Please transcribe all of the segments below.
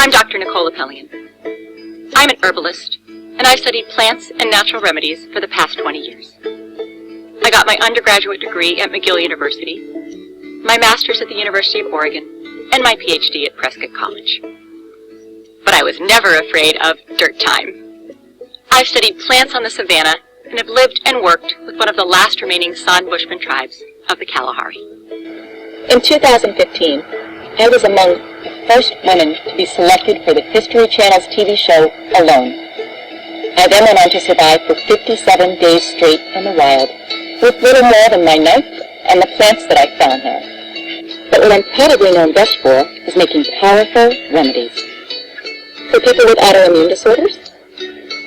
I'm Dr. Nicole Appellian. I'm an herbalist, and I've studied plants and natural remedies for the past 20 years. I got my undergraduate degree at McGill University, my master's at the University of Oregon, and my PhD at Prescott College. But I was never afraid of dirt time. I've studied plants on the savanna and have lived and worked with one of the last remaining San Bushman tribes of the Kalahari. In 2015, I was among the first women to be selected for the History Channel's TV show, Alone. I then went on to survive for 57 days straight in the wild, with little more than my knife and the plants that I found there. But what I'm probably known best for is making powerful remedies. For people with autoimmune disorders,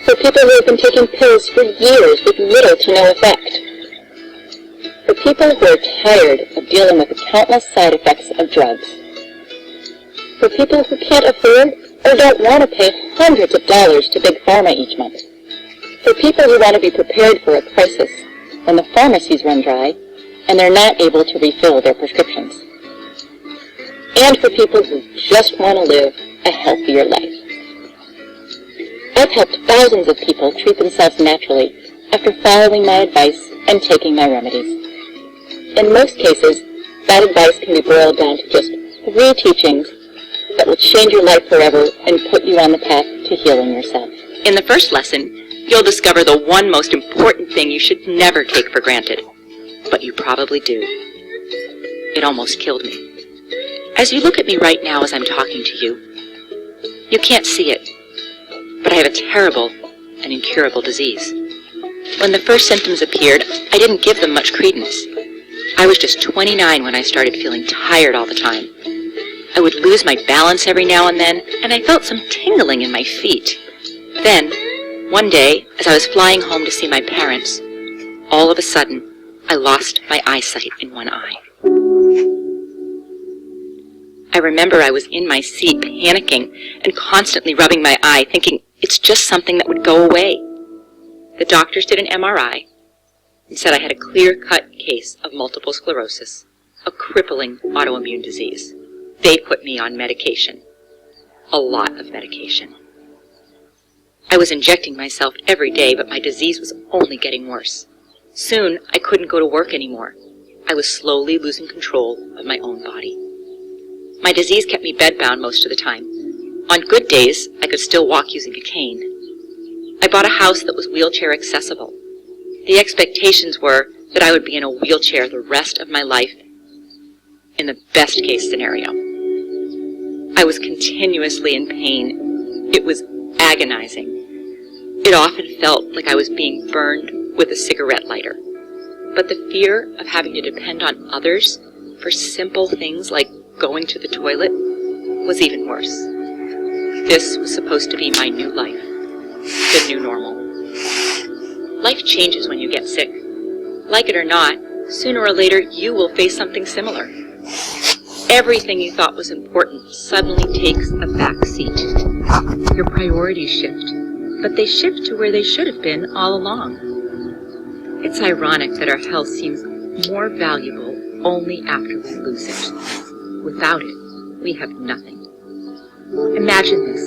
for people who have been taking pills for years with little to no effect, for people who are tired of dealing with the countless side effects of drugs, for people who can't afford or don't want to pay hundreds of dollars to Big Pharma each month, for people who want to be prepared for a crisis when the pharmacies run dry and they're not able to refill their prescriptions, and for people who just want to live a healthier life. I've helped thousands of people treat themselves naturally after following my advice and taking my remedies. In most cases, that advice can be boiled down to just 3 teachings that will change your life forever and put you on the path to healing yourself. In the first lesson, you'll discover the one most important thing you should never take for granted, but you probably do. It almost killed me. As you look at me right now as I'm talking to you, you can't see it, but I have a terrible and incurable disease. When the first symptoms appeared, I didn't give them much credence. I was just 29 when I started feeling tired all the time. I would lose my balance every now and then, and I felt some tingling in my feet. Then, one day, as I was flying home to see my parents, all of a sudden, I lost my eyesight in one eye. I remember I was in my seat panicking and constantly rubbing my eye, thinking it's just something that would go away. The doctors did an MRI and said I had a clear-cut case of multiple sclerosis, a crippling autoimmune disease. They put me on medication, a lot of medication. I was injecting myself every day, but my disease was only getting worse. Soon, I couldn't go to work anymore. I was slowly losing control of my own body. My disease kept me bedbound most of the time. On good days, I could still walk using a cane. I bought a house that was wheelchair accessible. The expectations were that I would be in a wheelchair the rest of my life in the best case scenario. I was continuously in pain. It was agonizing. It often felt like I was being burned with a cigarette lighter. But the fear of having to depend on others for simple things like going to the toilet was even worse. This was supposed to be my new life, the new normal. Life changes when you get sick. Like it or not, sooner or later you will face something similar. Everything you thought was important suddenly takes a back seat. Your priorities shift, but they shift to where they should have been all along. It's ironic that our health seems more valuable only after we lose it. Without it, we have nothing. Imagine this.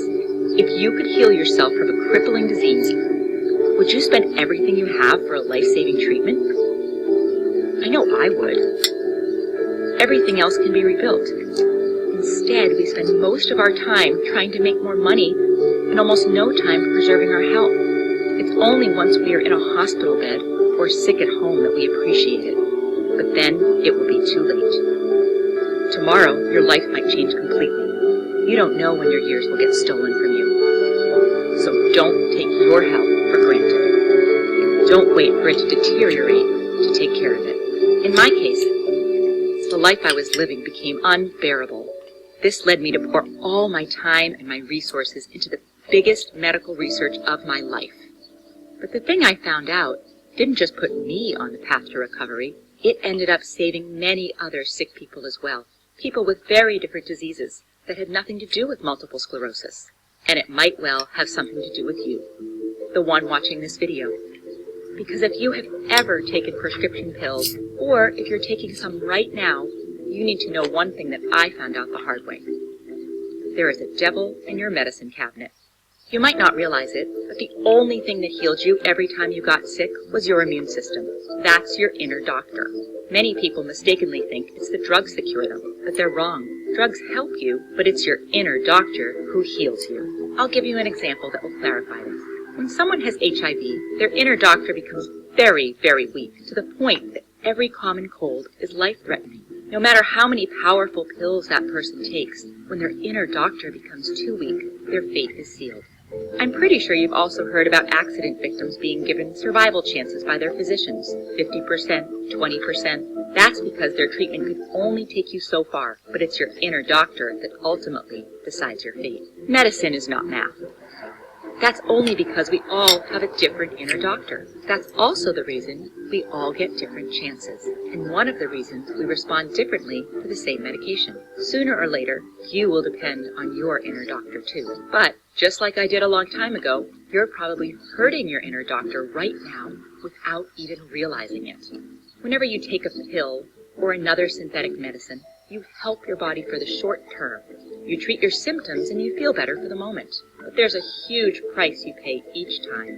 If you could heal yourself from a crippling disease, would you spend everything you have for a life-saving treatment? I know I would. Everything else can be rebuilt. Instead, we spend most of our time trying to make more money and almost no time preserving our health. It's only once we are in a hospital bed or sick at home that we appreciate it. But then it will be too late. Tomorrow, your life might change completely. You don't know when your years will get stolen from you. So don't take your health for granted. Don't wait for it to deteriorate to take care of it. In my case, the life I was living became unbearable. This led me to pour all my time and my resources into the biggest medical research of my life. But the thing I found out didn't just put me on the path to recovery, it ended up saving many other sick people as well. People with very different diseases that had nothing to do with multiple sclerosis. And it might well have something to do with you, the one watching this video. Because if you have ever taken prescription pills, or if you're taking some right now, you need to know one thing that I found out the hard way. there is a devil in your medicine cabinet. You might not realize it, but the only thing that healed you every time you got sick was your immune system. That's your inner doctor. Many people mistakenly think it's the drugs that cure them, but they're wrong. Drugs help you, but it's your inner doctor who heals you. I'll give you an example that will clarify this. When someone has HIV, their inner doctor becomes very, very weak, to the point that every common cold is life-threatening. No matter how many powerful pills that person takes, when their inner doctor becomes too weak, their fate is sealed. I'm pretty sure you've also heard about accident victims being given survival chances by their physicians, 50%, 20%. That's because their treatment could only take you so far, but it's your inner doctor that ultimately decides your fate. Medicine is not math. That's only because we all have a different inner doctor. That's also the reason we all get different chances, and one of the reasons we respond differently to the same medication. Sooner or later, you will depend on your inner doctor too. But, just like I did a long time ago, you're probably hurting your inner doctor right now without even realizing it. Whenever you take a pill or another synthetic medicine, you help your body for the short term. You treat your symptoms and you feel better for the moment. But there's a huge price you pay each time.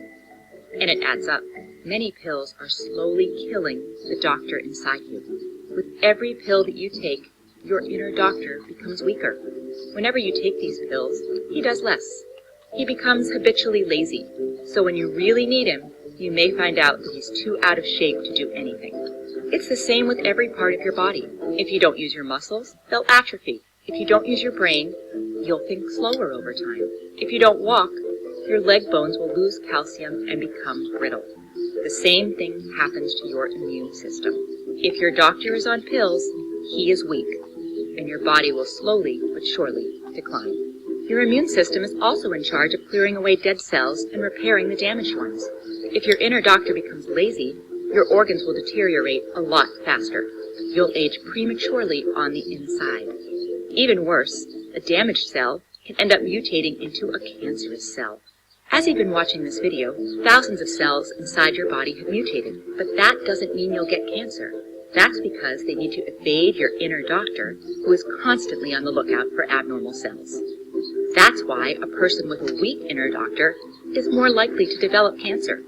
And it adds up. Many pills are slowly killing the doctor inside you. With every pill that you take, your inner doctor becomes weaker. Whenever you take these pills, he does less. He becomes habitually lazy. So when you really need him, you may find out that he's too out of shape to do anything. It's the same with every part of your body. If you don't use your muscles, they'll atrophy. If you don't use your brain, you'll think slower over time. If you don't walk, your leg bones will lose calcium and become brittle. The same thing happens to your immune system. If your doctor is on pills, he is weak, and your body will slowly but surely decline. Your immune system is also in charge of clearing away dead cells and repairing the damaged ones. If your inner doctor becomes lazy, your organs will deteriorate a lot faster. You'll age prematurely on the inside. Even worse, a damaged cell can end up mutating into a cancerous cell. As you've been watching this video, thousands of cells inside your body have mutated, but that doesn't mean you'll get cancer. That's because they need to evade your inner doctor, who is constantly on the lookout for abnormal cells. That's why a person with a weak inner doctor is more likely to develop cancer.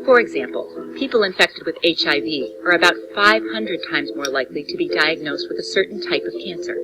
For example, people infected with HIV are about 500 times more likely to be diagnosed with a certain type of cancer.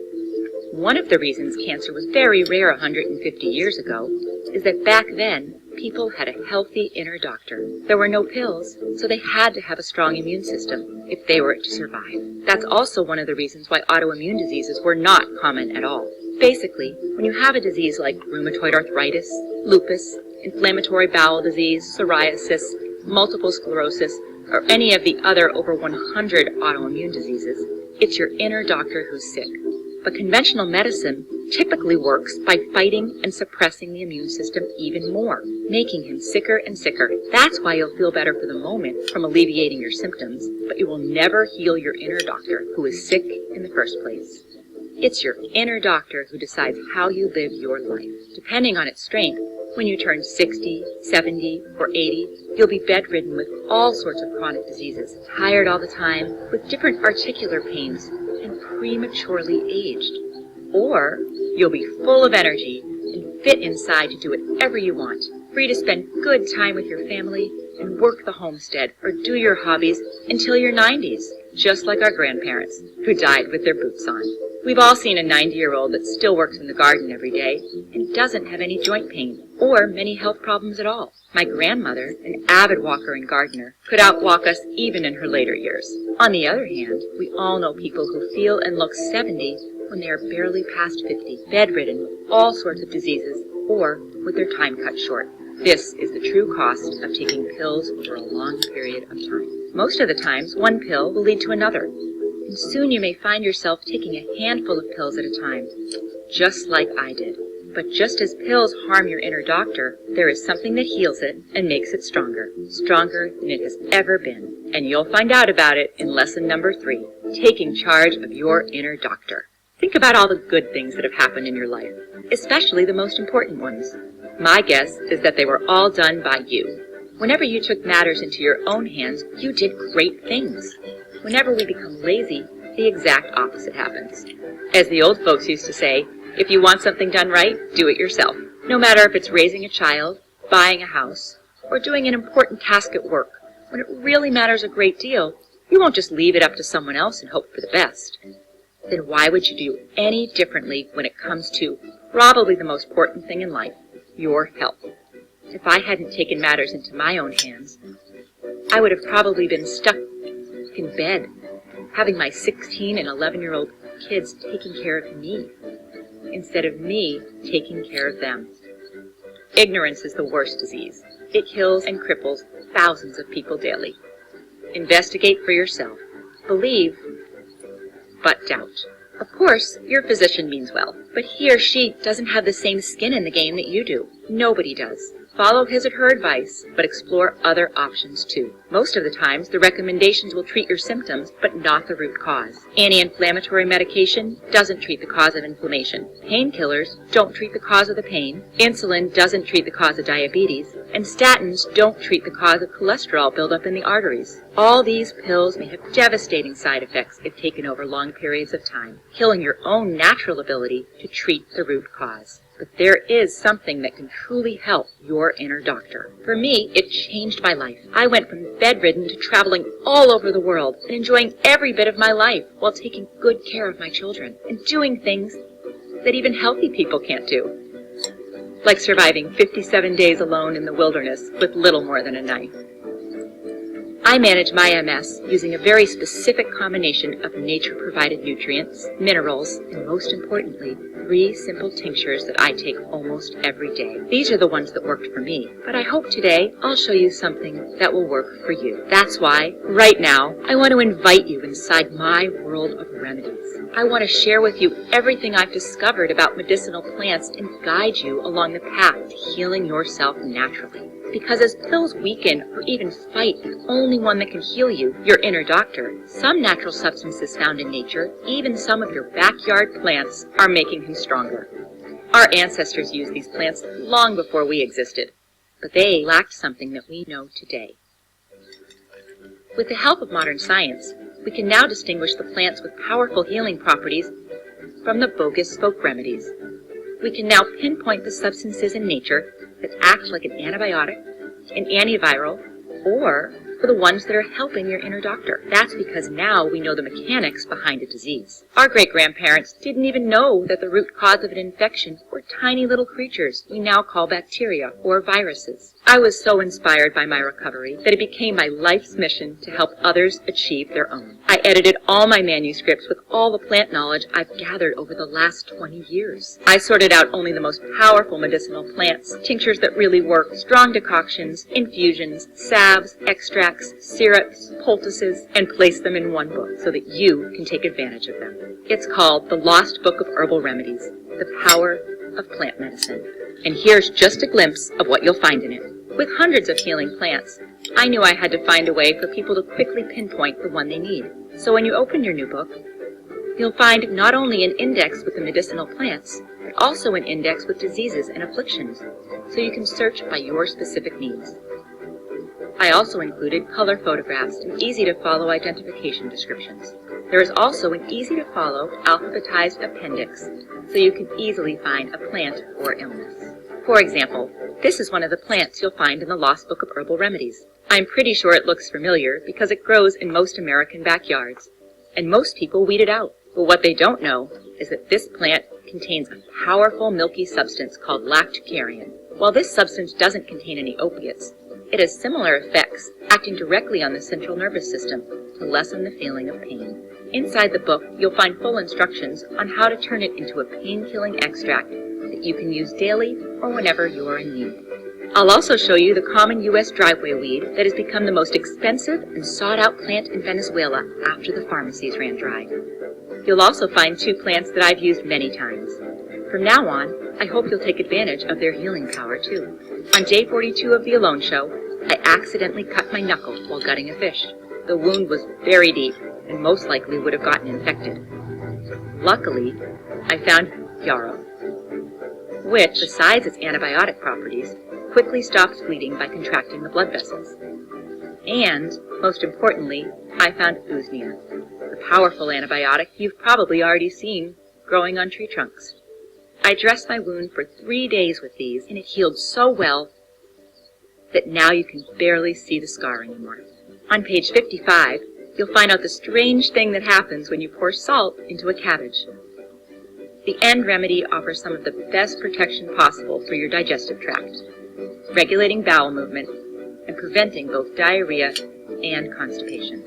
One of the reasons cancer was very rare 150 years ago is that back then, people had a healthy inner doctor. There were no pills, so they had to have a strong immune system if they were to survive. That's also one of the reasons why autoimmune diseases were not common at all. Basically, when you have a disease like rheumatoid arthritis, lupus, inflammatory bowel disease, psoriasis, multiple sclerosis, or any of the other over 100 autoimmune diseases, it's your inner doctor who's sick. But conventional medicine typically works by fighting and suppressing the immune system even more, making him sicker and sicker. That's why you'll feel better for the moment from alleviating your symptoms, but you will never heal your inner doctor who is sick in the first place. It's your inner doctor who decides how you live your life. Depending on its strength, when you turn 60, 70, or 80, you'll be bedridden with all sorts of chronic diseases, tired all the time, with different articular pains, and prematurely aged. Or you'll be full of energy and fit inside to do whatever you want, free to spend good time with your family and work the homestead or do your hobbies until your 90s, just like our grandparents, who died with their boots on. We've all seen a 90-year-old that still works in the garden every day and doesn't have any joint pain or many health problems at all. My grandmother, an avid walker and gardener, could outwalk us even in her later years. On the other hand, we all know people who feel and look 70 when they are barely past 50, bedridden with all sorts of diseases or with their time cut short. This is the true cost of taking pills over a long period of time. Most of the times, one pill will lead to another, and soon you may find yourself taking a handful of pills at a time, just like I did. But just as pills harm your inner doctor, there is something that heals it and makes it stronger than it has ever been. And you'll find out about it in lesson number 3, taking charge of your inner doctor. Think about all the good things that have happened in your life, especially the most important ones. My guess is that they were all done by you. Whenever you took matters into your own hands, you did great things. Whenever we become lazy, the exact opposite happens. As the old folks used to say, If you want something done right, do it yourself. No matter if it's raising a child, buying a house, or doing an important task at work, when it really matters a great deal, you won't just leave it up to someone else and hope for the best. Then why would you do any differently when it comes to probably the most important thing in life, your health? If I hadn't taken matters into my own hands, I would have probably been stuck in bed, having my 16 and 11-year-old kids taking care of me, instead of me taking care of them. Ignorance is the worst disease. It kills and cripples thousands of people daily. Investigate for yourself. Believe, but doubt. Of course, your physician means well, but he or she doesn't have the same skin in the game that you do. Nobody does. Follow his or her advice, but explore other options too. Most of the times, the recommendations will treat your symptoms, but not the root cause. Anti-inflammatory medication doesn't treat the cause of inflammation. Painkillers don't treat the cause of the pain. Insulin doesn't treat the cause of diabetes. And statins don't treat the cause of cholesterol buildup in the arteries. All these pills may have devastating side effects if taken over long periods of time, killing your own natural ability to treat the root cause. But there is something that can truly help your inner doctor. For me, it changed my life. I went from bedridden to traveling all over the world and enjoying every bit of my life while taking good care of my children and doing things that even healthy people can't do, like surviving 57 days alone in the wilderness with little more than a knife. I manage my MS using a very specific combination of nature-provided nutrients, minerals, and most importantly, 3 simple tinctures that I take almost every day. These are the ones that worked for me, but I hope today I'll show you something that will work for you. That's why, right now, I want to invite you inside my world of remedies. I want to share with you everything I've discovered about medicinal plants and guide you along the path to healing yourself naturally. Because as pills weaken or even fight the only one that can heal you, your inner doctor, some natural substances found in nature, even some of your backyard plants, are making him stronger. Our ancestors used these plants long before we existed, but they lacked something that we know today. With the help of modern science, we can now distinguish the plants with powerful healing properties from the bogus folk remedies. We can now pinpoint the substances in nature that act like an antibiotic, an antiviral, or for the ones that are helping your inner doctor. That's because now we know the mechanics behind a disease. Our great-grandparents didn't even know that the root cause of an infection were tiny little creatures we now call bacteria or viruses. I was so inspired by my recovery that it became my life's mission to help others achieve their own. I edited all my manuscripts with all the plant knowledge I've gathered over the last 20 years. I sorted out only the most powerful medicinal plants, tinctures that really work, strong decoctions, infusions, salves, extracts, syrups, poultices, and placed them in one book so that you can take advantage of them. It's called The Lost Book of Herbal Remedies, The Power of Plant Medicine. And here's just a glimpse of what you'll find in it. With hundreds of healing plants, I knew I had to find a way for people to quickly pinpoint the one they need. So when you open your new book, you'll find not only an index with the medicinal plants, but also an index with diseases and afflictions, so you can search by your specific needs. I also included color photographs and easy-to-follow identification descriptions. There is also an easy-to-follow alphabetized appendix, so you can easily find a plant or illness. For example, this is one of the plants you'll find in the Lost Book of Herbal Remedies. I'm pretty sure it looks familiar because it grows in most American backyards, and most people weed it out. But what they don't know is that this plant contains a powerful milky substance called lactucarin. While this substance doesn't contain any opiates, it has similar effects, acting directly on the central nervous system to lessen the feeling of pain. Inside the book, you'll find full instructions on how to turn it into a pain-killing extract that you can use daily or whenever you're in need. I'll also show you the common U.S. driveway weed that has become the most expensive and sought-out plant in Venezuela after the pharmacies ran dry. You'll also find 2 plants that I've used many times. From now on, I hope you'll take advantage of their healing power too. On day 42 of the Alone Show, I accidentally cut my knuckle while gutting a fish. The wound was very deep and most likely would have gotten infected. Luckily, I found yarrow, which, besides its antibiotic properties, quickly stops bleeding by contracting the blood vessels. And, most importantly, I found usnea, the powerful antibiotic you've probably already seen growing on tree trunks. I dressed my wound for 3 days with these, and it healed so well that now you can barely see the scar anymore. On page 55, you'll find out the strange thing that happens when you pour salt into a cabbage. The End Remedy offers some of the best protection possible for your digestive tract, regulating bowel movement and preventing both diarrhea and constipation.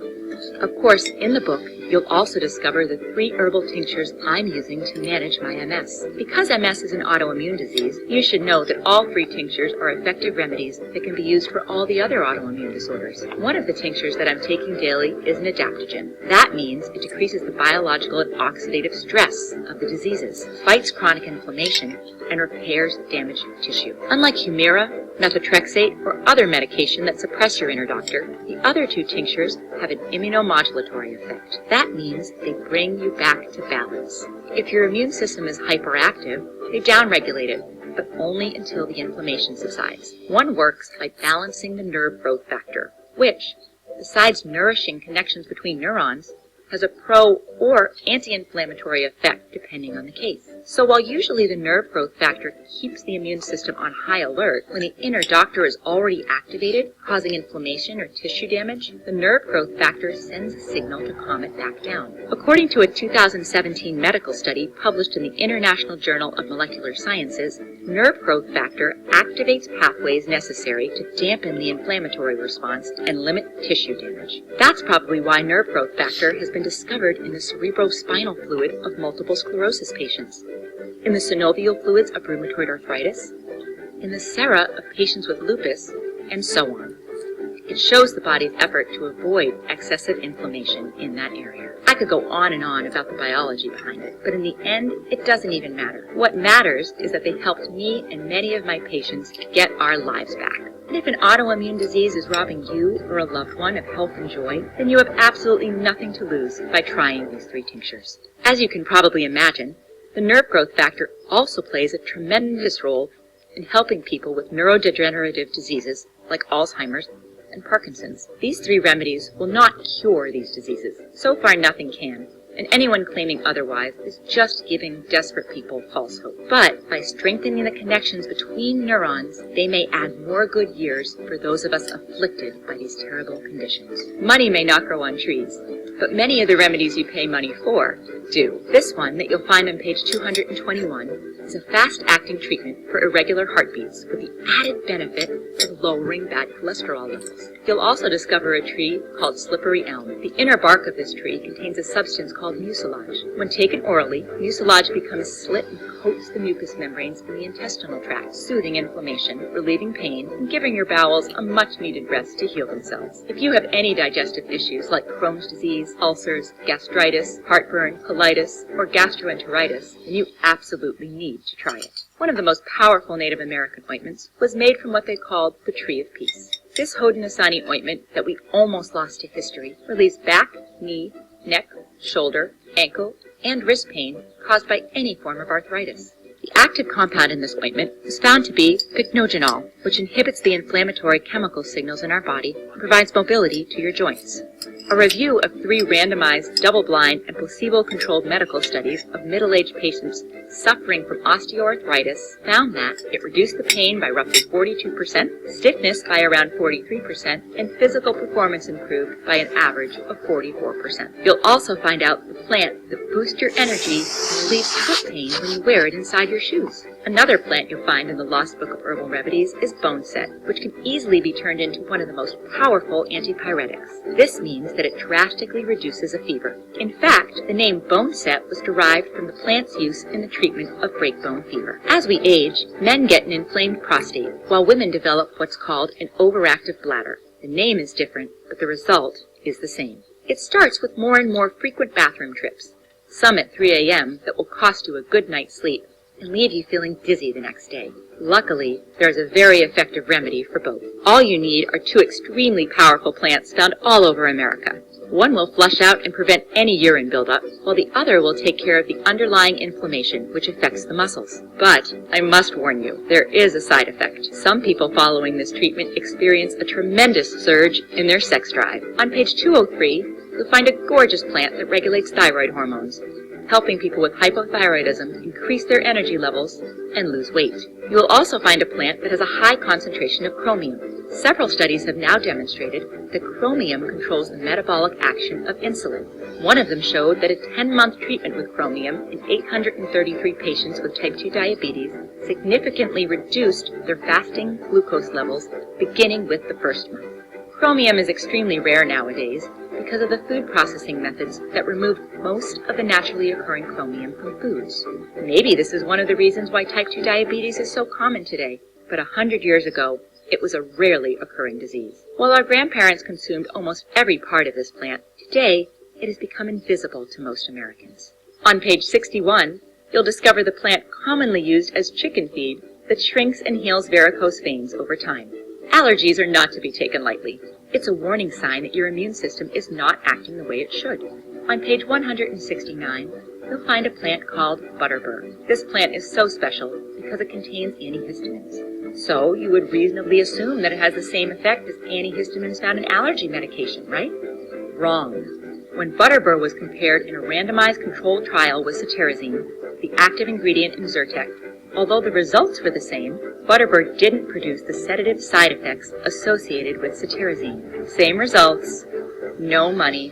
Of course, in the book, you'll also discover the 3 herbal tinctures I'm using to manage my MS. Because MS is an autoimmune disease, you should know that all 3 tinctures are effective remedies that can be used for all the other autoimmune disorders. One of the tinctures that I'm taking daily is an adaptogen. That means it decreases the biological and oxidative stress of the diseases, fights chronic inflammation, and repairs damaged tissue. Unlike Humira, methotrexate, or other medication that suppress your inner doctor, the other 2 tinctures have an immunomodulatory effect. That means they bring you back to balance. If your immune system is hyperactive, they downregulate it, but only until the inflammation subsides. One works by balancing the nerve growth factor, which, besides nourishing connections between neurons, has a pro- or anti-inflammatory effect depending on the case. So while usually the nerve growth factor keeps the immune system on high alert, when the inner doctor is already activated, causing inflammation or tissue damage, the nerve growth factor sends a signal to calm it back down. According to a 2017 medical study published in the International Journal of Molecular Sciences, nerve growth factor activates pathways necessary to dampen the inflammatory response and limit tissue damage. That's probably why nerve growth factor has been discovered in the cerebrospinal fluid of multiple sclerosis patients, in the synovial fluids of rheumatoid arthritis, in the sera of patients with lupus, and so on. It shows the body's effort to avoid excessive inflammation in that area. I could go on and on about the biology behind it, but in the end, it doesn't even matter. What matters is that they helped me and many of my patients get our lives back. And if an autoimmune disease is robbing you or a loved one of health and joy, then you have absolutely nothing to lose by trying these 3 tinctures. As you can probably imagine, the nerve growth factor also plays a tremendous role in helping people with neurodegenerative diseases like Alzheimer's and Parkinson's. These 3 remedies will not cure these diseases. So far, nothing can, and anyone claiming otherwise is just giving desperate people false hope. But by strengthening the connections between neurons, they may add more good years for those of us afflicted by these terrible conditions. Money may not grow on trees, but many of the remedies you pay money for do. This one that you'll find on page 221 is a fast-acting treatment for irregular heartbeats with the added benefit of lowering bad cholesterol levels. You'll also discover a tree called slippery elm. The inner bark of this tree contains a substance called mucilage. When taken orally, mucilage becomes slit and coats the mucous membranes in the intestinal tract, soothing inflammation, relieving pain, and giving your bowels a much-needed rest to heal themselves. If you have any digestive issues like Crohn's disease, ulcers, gastritis, heartburn, colitis, or gastroenteritis, then you absolutely need to try it. One of the most powerful Native American ointments was made from what they called the Tree of Peace. This Haudenosaunee ointment that we almost lost to history relieves back, knee, neck, shoulder, ankle, and wrist pain caused by any form of arthritis. The active compound in this ointment is found to be pycnogenol, which inhibits the inflammatory chemical signals in our body and provides mobility to your joints. A review of 3 randomized, double-blind, and placebo-controlled medical studies of middle-aged patients suffering from osteoarthritis found that it reduced the pain by roughly 42%, stiffness by around 43%, and physical performance improved by an average of 44%. You'll also find out the plant that boosts your energy and relieves foot pain when you wear it inside your shoes. Another plant you'll find in the Lost Book of Herbal Remedies is boneset, which can easily be turned into one of the most powerful antipyretics. This means that it drastically reduces a fever. In fact, the name boneset was derived from the plant's use in the treatment of breakbone fever. As we age, men get an inflamed prostate, while women develop what's called an overactive bladder. The name is different, but the result is the same. It starts with more and more frequent bathroom trips, some at 3 a.m. that will cost you a good night's sleep and leave you feeling dizzy the next day. Luckily, there's a very effective remedy for both. All you need are 2 extremely powerful plants found all over America. One will flush out and prevent any urine buildup, while the other will take care of the underlying inflammation which affects the muscles. But I must warn you, there is a side effect. Some people following this treatment experience a tremendous surge in their sex drive. On page 203, you'll find a gorgeous plant that regulates thyroid hormones. helping people with hypothyroidism increase their energy levels and lose weight. You will also find a plant that has a high concentration of chromium. Several studies have now demonstrated that chromium controls the metabolic action of insulin. One of them showed that a 10-month treatment with chromium in 833 patients with type 2 diabetes significantly reduced their fasting glucose levels beginning with the first month. Chromium is extremely rare nowadays because of the food processing methods that removed most of the naturally occurring chromium from foods. Maybe this is one of the reasons why type 2 diabetes is so common today, but 100 years ago, it was a rarely occurring disease. While our grandparents consumed almost every part of this plant, today it has become invisible to most Americans. On page 61, you'll discover the plant commonly used as chicken feed that shrinks and heals varicose veins over time. Allergies are not to be taken lightly. It's a warning sign that your immune system is not acting the way it should. On page 169, you'll find a plant called butterbur. This plant is so special because it contains antihistamines. So you would reasonably assume that it has the same effect as antihistamines found in allergy medication, right? Wrong. When butterbur was compared in a randomized controlled trial with cetirizine, the active ingredient in Zyrtec, although the results were the same, butterbur didn't produce the sedative side effects associated with cetirizine. Same results, no money,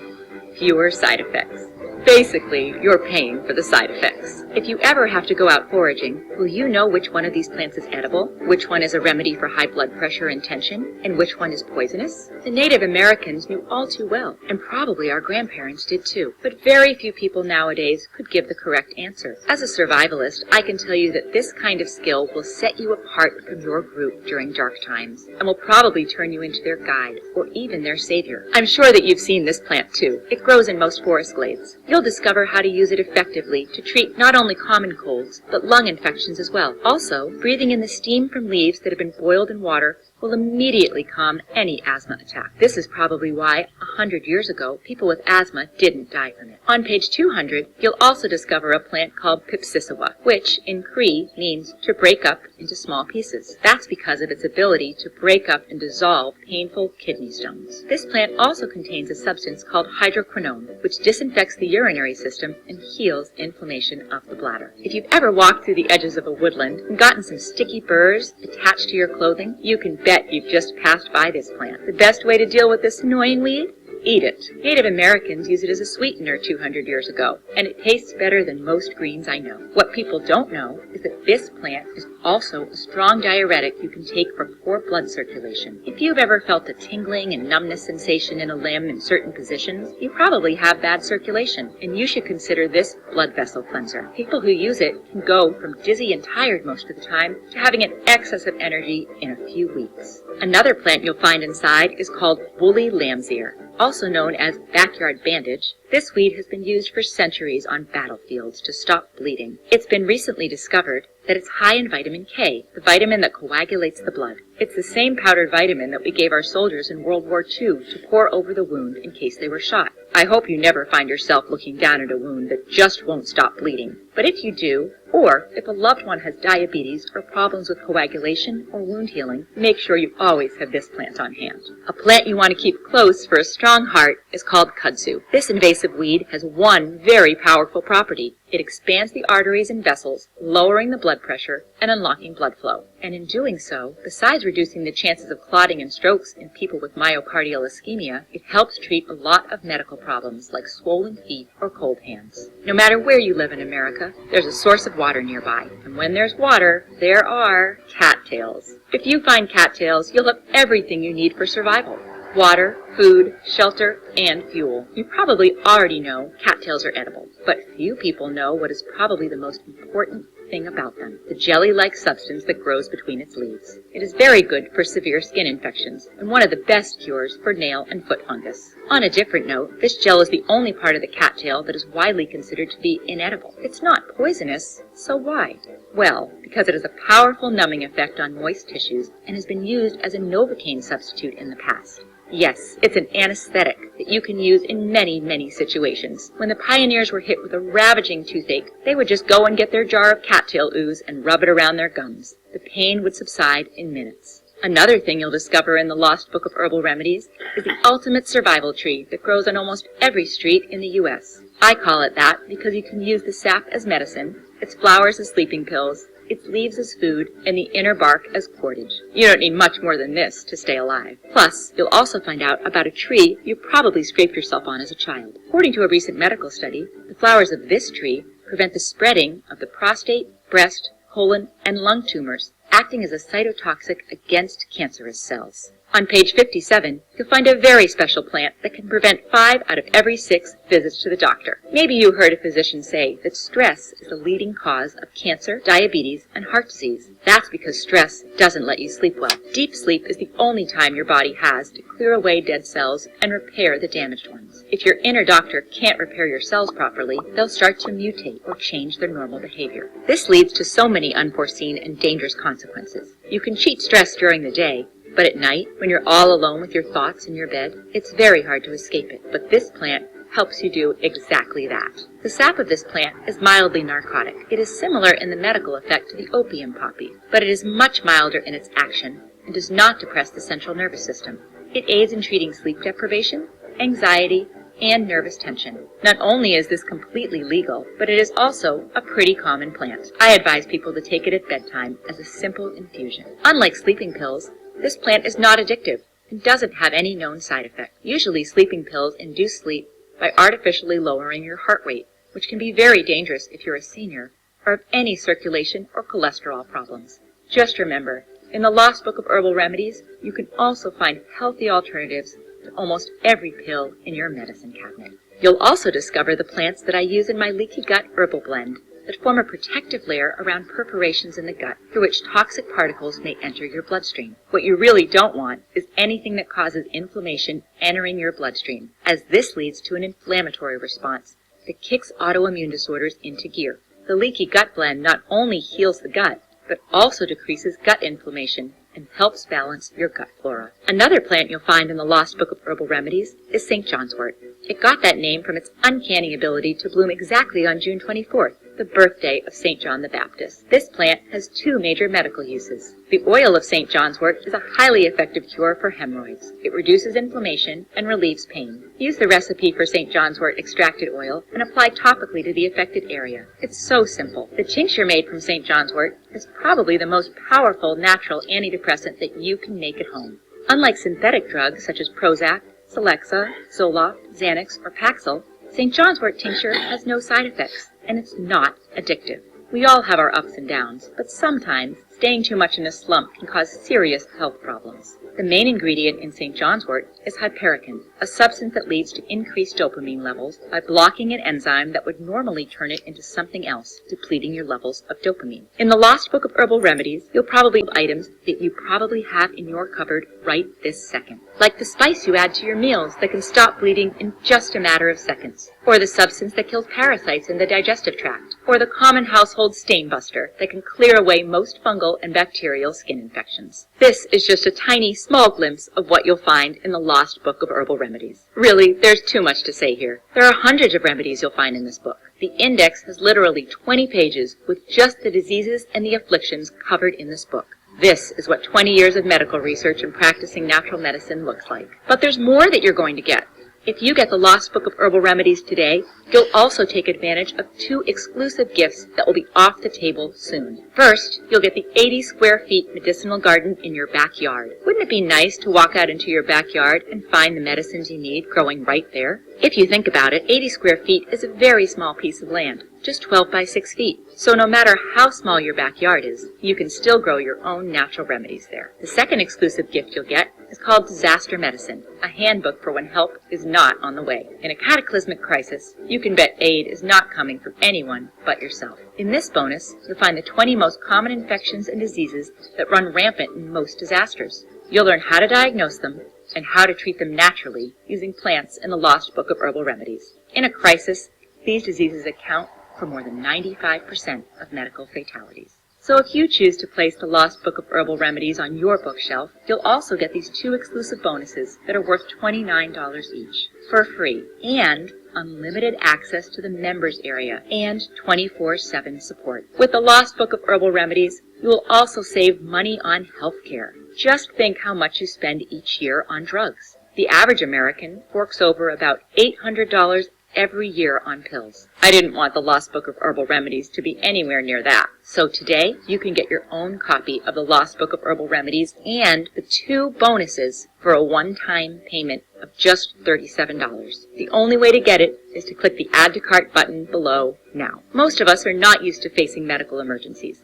fewer side effects. Basically, you're paying for the side effects. If you ever have to go out foraging, will you know which one of these plants is edible, which one is a remedy for high blood pressure and tension, and which one is poisonous? The Native Americans knew all too well, and probably our grandparents did too. But very few people nowadays could give the correct answer. As a survivalist, I can tell you that this kind of skill will set you apart from your group during dark times, and will probably turn you into their guide, or even their savior. I'm sure that you've seen this plant too. It grows in most forest glades. You'll discover how to use it effectively to treat not only common colds, but lung infections as well. Also, breathing in the steam from leaves that have been boiled in water will immediately calm any asthma attack. This is probably why 100 years ago, people with asthma didn't die from it. On page 200, you'll also discover a plant called Pipsissewa, which in Cree means to break up into small pieces. That's because of its ability to break up and dissolve painful kidney stones. This plant also contains a substance called hydroquinone, which disinfects the urinary system and heals inflammation of the bladder. If you've ever walked through the edges of a woodland and gotten some sticky burrs attached to your clothing, you can bet you've just passed by this plant. The best way to deal with this annoying weed? Eat it. Native Americans used it as a sweetener 200 years ago, and it tastes better than most greens I know. What people don't know is that this plant is also a strong diuretic you can take for poor blood circulation. If you've ever felt a tingling and numbness sensation in a limb in certain positions, you probably have bad circulation, and you should consider this blood vessel cleanser. People who use it can go from dizzy and tired most of the time to having an excess of energy in a few weeks. Another plant you'll find inside is called woolly lamb's ear. Also known as backyard bandage, this weed has been used for centuries on battlefields to stop bleeding. It's been recently discovered that it's high in vitamin K, the vitamin that coagulates the blood. It's the same powdered vitamin that we gave our soldiers in World War II to pour over the wound in case they were shot. I hope you never find yourself looking down at a wound that just won't stop bleeding. But if you do, or if a loved one has diabetes or problems with coagulation or wound healing, make sure you always have this plant on hand. A plant you want to keep close for a strong heart is called kudzu. This invasive weed has one very powerful property. It expands the arteries and vessels, lowering the blood pressure and unlocking blood flow. And in doing so, besides reducing the chances of clotting and strokes in people with myocardial ischemia, it helps treat a lot of medical problems like swollen feet or cold hands. No matter where you live in America, there's a source of water nearby. And when there's water, there are cattails. If you find cattails, you'll have everything you need for survival. Water, food, shelter, and fuel. You probably already know cattails are edible, but few people know what is probably the most important thing about them, the jelly-like substance that grows between its leaves. It is very good for severe skin infections, and one of the best cures for nail and foot fungus. On a different note, this gel is the only part of the cattail that is widely considered to be inedible. It's not poisonous, so why? Well, because it has a powerful numbing effect on moist tissues and has been used as a Novocaine substitute in the past. Yes, it's an anesthetic that you can use in many, many situations. When the pioneers were hit with a ravaging toothache, they would just go and get their jar of cattail ooze and rub it around their gums. The pain would subside in minutes. Another thing you'll discover in the Lost Book of Herbal Remedies is the ultimate survival tree that grows on almost every street in the U.S. I call it that because you can use the sap as medicine, its flowers as sleeping pills, its leaves as food, and the inner bark as cordage. You don't need much more than this to stay alive. Plus, you'll also find out about a tree you probably scraped yourself on as a child. According to a recent medical study, the flowers of this tree prevent the spreading of the prostate, breast, colon, and lung tumors, acting as a cytotoxic against cancerous cells. On page 57, you'll find a very special plant that can prevent 5 out of every 6 visits to the doctor. Maybe you heard a physician say that stress is the leading cause of cancer, diabetes, and heart disease. That's because stress doesn't let you sleep well. Deep sleep is the only time your body has to clear away dead cells and repair the damaged ones. If your inner doctor can't repair your cells properly, they'll start to mutate or change their normal behavior. This leads to so many unforeseen and dangerous consequences. You can cheat stress during the day, but at night, when you're all alone with your thoughts in your bed, it's very hard to escape it. But this plant helps you do exactly that. The sap of this plant is mildly narcotic. It is similar in the medical effect to the opium poppy, but it is much milder in its action and does not depress the central nervous system. It aids in treating sleep deprivation, anxiety, and nervous tension. Not only is this completely legal, but it is also a pretty common plant. I advise people to take it at bedtime as a simple infusion. Unlike sleeping pills, this plant is not addictive and doesn't have any known side effect. Usually sleeping pills induce sleep by artificially lowering your heart rate, which can be very dangerous if you're a senior or have any circulation or cholesterol problems. Just remember, in the Lost Book of Herbal Remedies, you can also find healthy alternatives to almost every pill in your medicine cabinet. You'll also discover the plants that I use in my leaky gut herbal blend that form a protective layer around perforations in the gut through which toxic particles may enter your bloodstream. What you really don't want is anything that causes inflammation entering your bloodstream, as this leads to an inflammatory response that kicks autoimmune disorders into gear. The leaky gut blend not only heals the gut, but also decreases gut inflammation and helps balance your gut flora. Another plant you'll find in the Lost Book of Herbal Remedies is St. John's wort. It got that name from its uncanny ability to bloom exactly on June 24th, the birthday of St. John the Baptist. This plant has 2 major medical uses. The oil of St. John's wort is a highly effective cure for hemorrhoids. It reduces inflammation and relieves pain. Use the recipe for St. John's wort extracted oil and apply topically to the affected area. It's so simple. The tincture made from St. John's wort is probably the most powerful natural antidepressant that you can make at home. Unlike synthetic drugs such as Prozac, Celexa, Zoloft, Xanax, or Paxil, St. John's wort tincture has no side effects, and it's not addictive. We all have our ups and downs, but sometimes staying too much in a slump can cause serious health problems. The main ingredient in St. John's wort is hypericin, a substance that leads to increased dopamine levels by blocking an enzyme that would normally turn it into something else, depleting your levels of dopamine. In the Lost Book of Herbal Remedies, you'll probably have items that you probably have in your cupboard right this second, like the spice you add to your meals that can stop bleeding in just a matter of seconds, or the substance that kills parasites in the digestive tract, or the common household stain buster that can clear away most fungal and bacterial skin infections. This is just a tiny, small glimpse of what you'll find in the Lost Book of Herbal Remedies. Really, there's too much to say here. There are hundreds of remedies you'll find in this book. The index has literally 20 pages with just the diseases and the afflictions covered in this book. This is what 20 years of medical research and practicing natural medicine looks like. But there's more that you're going to get. If you get the Lost Book of Herbal Remedies today, you'll also take advantage of 2 exclusive gifts that will be off the table soon. First, you'll get the 80 square feet medicinal garden in your backyard. Wouldn't it be nice to walk out into your backyard and find the medicines you need growing right there? If you think about it, 80 square feet is a very small piece of land, just 12 by 6 feet. So no matter how small your backyard is, you can still grow your own natural remedies there. The second exclusive gift you'll get is called Disaster Medicine, a handbook for when help is not on the way. In a cataclysmic crisis, you can bet aid is not coming from anyone but yourself. In this bonus, you'll find the 20 most common infections and diseases that run rampant in most disasters. You'll learn how to diagnose them and how to treat them naturally using plants in the Lost Book of Herbal Remedies. In a crisis, these diseases account for more than 95% of medical fatalities. So if you choose to place the Lost Book of Herbal Remedies on your bookshelf, you'll also get these 2 exclusive bonuses that are worth $29 each for free, and unlimited access to the members area and 24/7 support. With the Lost Book of Herbal Remedies, you will also save money on health care. Just think how much you spend each year on drugs. The average American forks over about $800 every year on pills. I didn't want the Lost Book of Herbal Remedies to be anywhere near that. So today, you can get your own copy of the Lost Book of Herbal Remedies and the 2 bonuses for a one-time payment of just $37. The only way to get it is to click the Add to Cart button below now. Most of us are not used to facing medical emergencies.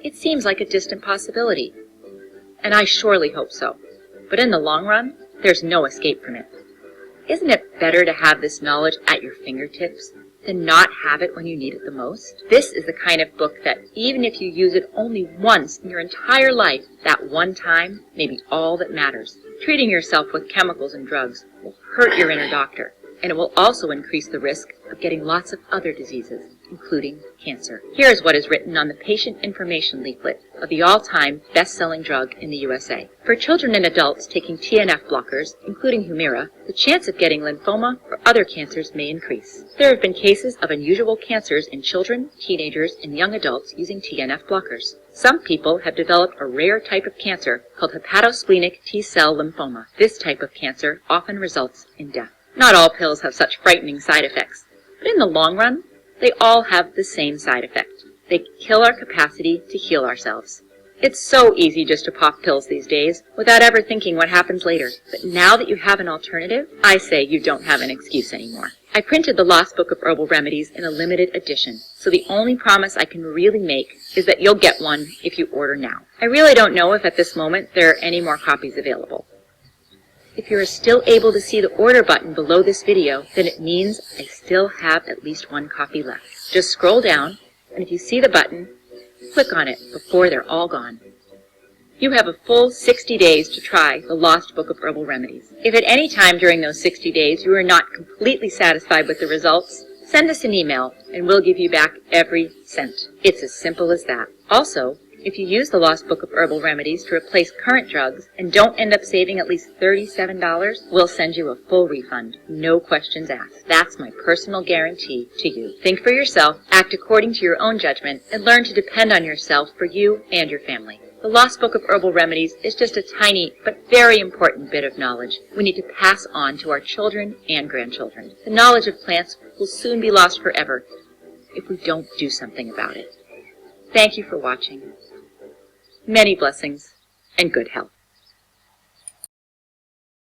It seems like a distant possibility, and I surely hope so. But in the long run, there's no escape from it. Isn't it better to have this knowledge at your fingertips than not have it when you need it the most? This is the kind of book that even if you use it only once in your entire life, that one time may be all that matters. Treating yourself with chemicals and drugs will hurt your inner doctor, and it will also increase the risk of getting lots of other diseases, including cancer. Here is what is written on the patient information leaflet of the all-time best-selling drug in the USA. For children and adults taking TNF blockers, including Humira, the chance of getting lymphoma or other cancers may increase. There have been cases of unusual cancers in children, teenagers, and young adults using TNF blockers. Some people have developed a rare type of cancer called hepatosplenic T-cell lymphoma. This type of cancer often results in death. Not all pills have such frightening side effects, but in the long run, they all have the same side effect. They kill our capacity to heal ourselves. It's so easy just to pop pills these days without ever thinking what happens later. But now that you have an alternative, I say you don't have an excuse anymore. I printed the Lost Book of Herbal Remedies in a limited edition, so the only promise I can really make is that you'll get one if you order now. I really don't know if at this moment there are any more copies available. If you're still able to see the order button below this video, then it means I still have at least one copy left. Just scroll down, and if you see the button, click on it before they're all gone. You have a full 60 days to try the Lost Book of Herbal Remedies. If at any time during those 60 days you are not completely satisfied with the results, send us an email and we'll give you back every cent. It's as simple as that. Also, if you use the Lost Book of Herbal Remedies to replace current drugs and don't end up saving at least $37, we'll send you a full refund. No questions asked. That's my personal guarantee to you. Think for yourself, act according to your own judgment, and learn to depend on yourself for you and your family. The Lost Book of Herbal Remedies is just a tiny but very important bit of knowledge we need to pass on to our children and grandchildren. The knowledge of plants will soon be lost forever if we don't do something about it. Thank you for watching. Many blessings and good health.